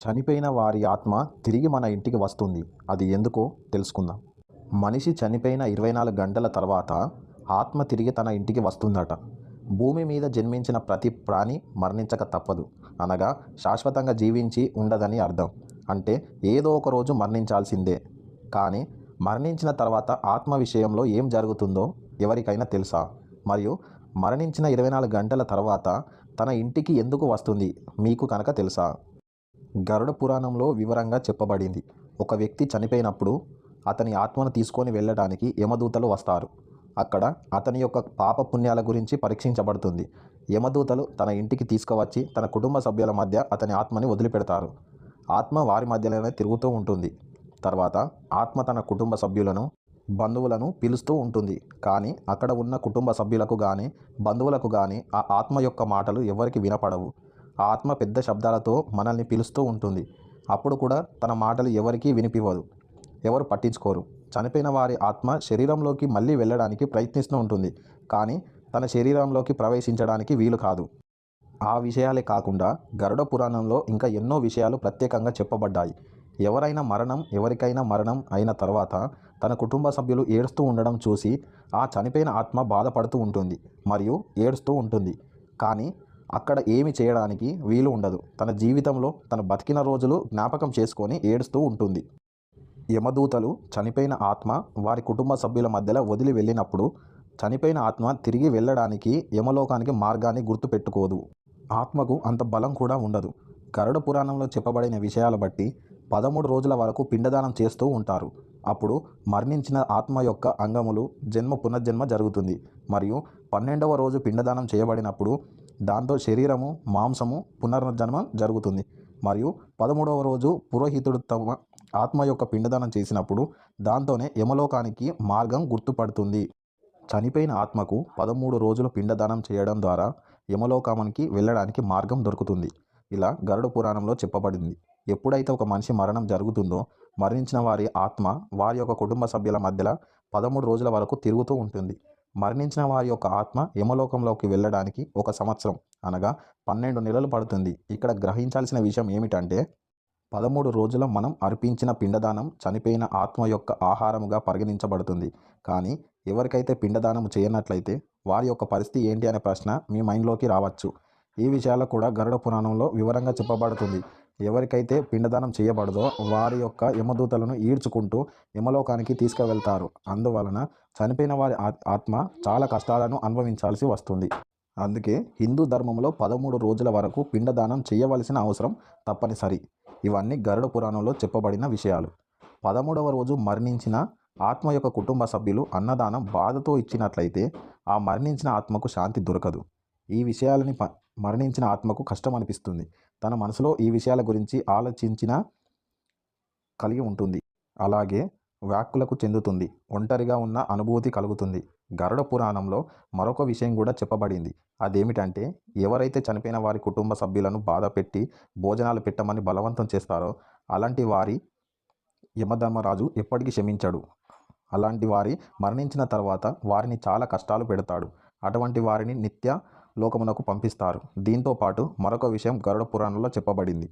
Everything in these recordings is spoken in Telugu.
చనిపోయిన వారి ఆత్మ తిరిగి మన ఇంటికి వస్తుంది. అది ఎందుకో తెలుసుకుందాం. మనిషి చనిపోయిన 24 గంటల తర్వాత ఆత్మ తిరిగి తన ఇంటికి వస్తుందట. భూమి మీద జన్మించిన ప్రతి ప్రాణి మరణించక తప్పదు. అనగా శాశ్వతంగా జీవించి ఉండదని అర్థం. అంటే ఏదో ఒక రోజు మరణించాల్సిందే. కానీ మరణించిన తర్వాత ఆత్మ విషయంలో ఏం జరుగుతుందో ఎవరికైనా తెలుసా? మరియు మరణించిన 24 గంటల తర్వాత తన ఇంటికి ఎందుకు వస్తుంది మీకు కనుక తెలుసా? గరుడ పురాణంలో వివరంగా చెప్పబడింది. ఒక వ్యక్తి చనిపోయినప్పుడు అతని ఆత్మను తీసుకొని వెళ్ళడానికి యమదూతలు వస్తారు. అక్కడ అతని యొక్క పాప పుణ్యాల గురించి పరీక్షించబడుతుంది. యమదూతలు తన ఇంటికి తీసుకువచ్చి తన కుటుంబ సభ్యుల మధ్య అతని ఆత్మని వదిలిపెడతారు. ఆత్మ వారి మధ్యలోనే తిరుగుతూ ఉంటుంది. తర్వాత ఆత్మ తన కుటుంబ సభ్యులను, బంధువులను పిలుస్తూ ఉంటుంది. కానీ అక్కడ ఉన్న కుటుంబ సభ్యులకు కానీ బంధువులకు కానీ ఆ ఆత్మ యొక్క మాటలు ఎవరికి వినపడవు. ఆ ఆత్మ పెద్ద శబ్దాలతో మనల్ని పిలుస్తూ ఉంటుంది. అప్పుడు కూడా తన మాటలు ఎవరికీ వినిపివ్వదు. ఎవరు పట్టించుకోరు. చనిపోయిన వారి ఆత్మ శరీరంలోకి మళ్ళీ వెళ్ళడానికి ప్రయత్నిస్తూ ఉంటుంది. కానీ తన శరీరంలోకి ప్రవేశించడానికి వీలు కాదు. ఆ విషయాలే కాకుండా గరుడ పురాణంలో ఇంకా ఎన్నో విషయాలు ప్రత్యేకంగా చెప్పబడ్డాయి. ఎవరికైనా మరణం అయిన తర్వాత తన కుటుంబ సభ్యులు ఏడుస్తూ ఉండడం చూసి ఆ చనిపోయిన ఆత్మ బాధపడుతూ ఉంటుంది మరియు ఏడుస్తూ ఉంటుంది. కానీ అక్కడ ఏమి చేయడానికి వీలు ఉండదు. తన జీవితంలో తన బతికిన రోజులు జ్ఞాపకం చేసుకొని ఏడుస్తూ ఉంటుంది. యమదూతలు చనిపోయిన ఆత్మ వారి కుటుంబ సభ్యుల మధ్యలో వదిలి వెళ్ళినప్పుడు చనిపోయిన ఆత్మ తిరిగి వెళ్ళడానికి యమలోకానికి మార్గాన్ని గుర్తుపెట్టుకోదు. ఆత్మకు అంత బలం కూడా ఉండదు. గరుడ పురాణంలో చెప్పబడిన విషయాల బట్టి 13 రోజుల వరకు పిండదానం చేస్తూ ఉంటారు. అప్పుడు మరణించిన ఆత్మ యొక్క అంగములు పునర్జన్మ జరుగుతుంది. మరియు 12వ రోజు పిండదానం చేయబడినప్పుడు దాంతో శరీరము, మాంసము పునర్జన్మ జరుగుతుంది. మరియు 13వ రోజు పురోహితుడు తమ ఆత్మ యొక్క పిండదానం చేసినప్పుడు దాంతోనే యమలోకానికి మార్గం గుర్తుపడుతుంది. చనిపోయిన ఆత్మకు 13 రోజులు పిండదానం చేయడం ద్వారా యమలోకానికి వెళ్ళడానికి మార్గం దొరుకుతుంది. ఇలా గరుడ పురాణంలో చెప్పబడింది. ఎప్పుడైతే ఒక మనిషి మరణం జరుగుతుందో మరణించిన వారి ఆత్మ వారి యొక్క కుటుంబ సభ్యుల మధ్యలో 13 రోజుల వరకు తిరుగుతూ ఉంటుంది. మరణించిన వారి యొక్క ఆత్మ యమలోకంలోకి వెళ్ళడానికి 1 సంవత్సరం అనగా 12 నెలలు పడుతుంది. ఇక్కడ గ్రహించాల్సిన విషయం ఏమిటంటే 13 రోజుల మనం అర్పించిన పిండదానం చనిపోయిన ఆత్మ యొక్క ఆహారముగా పరిగణించబడుతుంది. కానీ ఎవరికైతే పిండదానం చేయనట్లయితే వారి యొక్క పరిస్థితి ఏంటి అనే ప్రశ్న మీ మైండ్లోకి రావచ్చు. ఈ విషయాలు కూడా గరుడ పురాణంలో వివరంగా చెప్పబడుతుంది. ఎవరికైతే పిండదానం చేయబడదో వారి యొక్క యమదూతలను ఈడ్చుకుంటూ యమలోకానికి తీసుకువెళ్తారు. అందువలన చనిపోయిన వారి ఆత్మ చాలా కష్టాలను అనుభవించాల్సి వస్తుంది. అందుకే హిందూ ధర్మంలో 13 రోజుల వరకు పిండదానం చేయవలసిన అవసరం తప్పనిసరి. ఇవన్నీ గరుడ పురాణంలో చెప్పబడిన విషయాలు. 13వ రోజు మరణించిన ఆత్మ యొక్క కుటుంబ సభ్యులు అన్నదానం బాధతో ఇచ్చినట్లయితే ఆ మరణించిన ఆత్మకు శాంతి దొరకదు. ఈ విషయాలని మరణించిన ఆత్మకు కష్టం అనిపిస్తుంది. తన మనసులో ఈ విషయాల గురించి ఆలోచించిన కలిగి ఉంటుంది. అలాగే వ్యాకులకు చెందుతుంది. ఒంటరిగా ఉన్న అనుభూతి కలుగుతుంది. గరుడ పురాణంలో మరొక విషయం కూడా చెప్పబడింది. అదేమిటంటే ఎవరైతే చనిపోయిన వారి కుటుంబ సభ్యులను బాధ పెట్టి భోజనాలు పెట్టమని బలవంతం చేస్తారో అలాంటి వారి యమధర్మరాజు ఎప్పటికీ క్షమించడు. అలాంటి వారి మరణించిన తర్వాత వారిని చాలా కష్టాలు పెడతాడు. అటువంటి వారిని నిత్య లోకమునకు పంపిస్తారు. దీంతో పాటు మరొక విషయం గరుడ పురాణంలో చెప్పబడింది.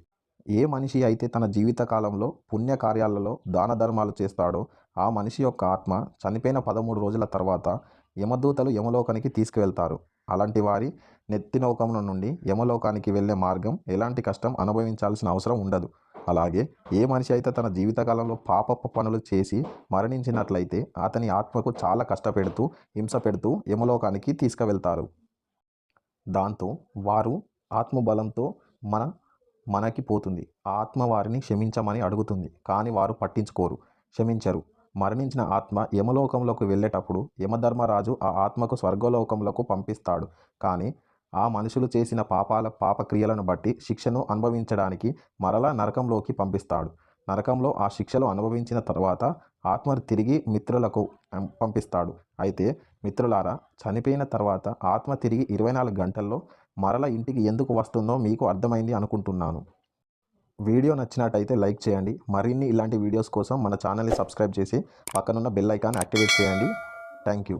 ఏ మనిషి అయితే తన జీవితకాలంలో పుణ్యకార్యాలలో దాన ధర్మాలు చేస్తాడో ఆ మనిషి యొక్క ఆత్మ చనిపోయిన 13 రోజుల తర్వాత యమదూతలు యమలోకానికి తీసుకువెళ్తారు. అలాంటి వారి నెత్తిలోకముల నుండి యమలోకానికి వెళ్ళే మార్గం ఎలాంటి కష్టం అనుభవించాల్సిన అవసరం ఉండదు. అలాగే ఏ మనిషి అయితే తన జీవితకాలంలో పాపపు పనులు చేసి మరణించినట్లయితే అతని ఆత్మకు చాలా కష్టపెడుతూ హింస పెడుతూ యమలోకానికి తీసుకువెళ్తారు. దాంతో వారు ఆత్మబలంతో మనకి పోతుంది. ఆ ఆత్మ వారిని క్షమించమని అడుగుతుంది. కానీ వారు పట్టించుకోరు, క్షమించరు. మరణించిన ఆత్మ యమలోకంలోకి వెళ్ళేటప్పుడు యమధర్మరాజు ఆ ఆత్మకు స్వర్గలోకంలోకి పంపిస్తాడు. కానీ ఆ మనుషులు చేసిన పాపక్రియలను బట్టి శిక్షను అనుభవించడానికి మరలా నరకంలోకి పంపిస్తాడు. నరకంలో ఆ శిక్షలు అనుభవించిన తర్వాత ఆత్మను తిరిగి మిత్రులకు పంపిస్తాడు. అయితే మిత్రులారా, చనిపోయిన తర్వాత ఆత్మ తిరిగి 24 గంటల్లో మరల ఇంటికి ఎందుకు వస్తుందో మీకు అర్థమైంది అనుకుంటున్నాను. వీడియో నచ్చినట్టయితే లైక్ చేయండి. మరిన్ని ఇలాంటి వీడియోస్ కోసం మన ఛానల్ని సబ్స్క్రైబ్ చేసి పక్కనున్న బెల్ ఐకాన్ యాక్టివేట్ చేయండి. Thank you.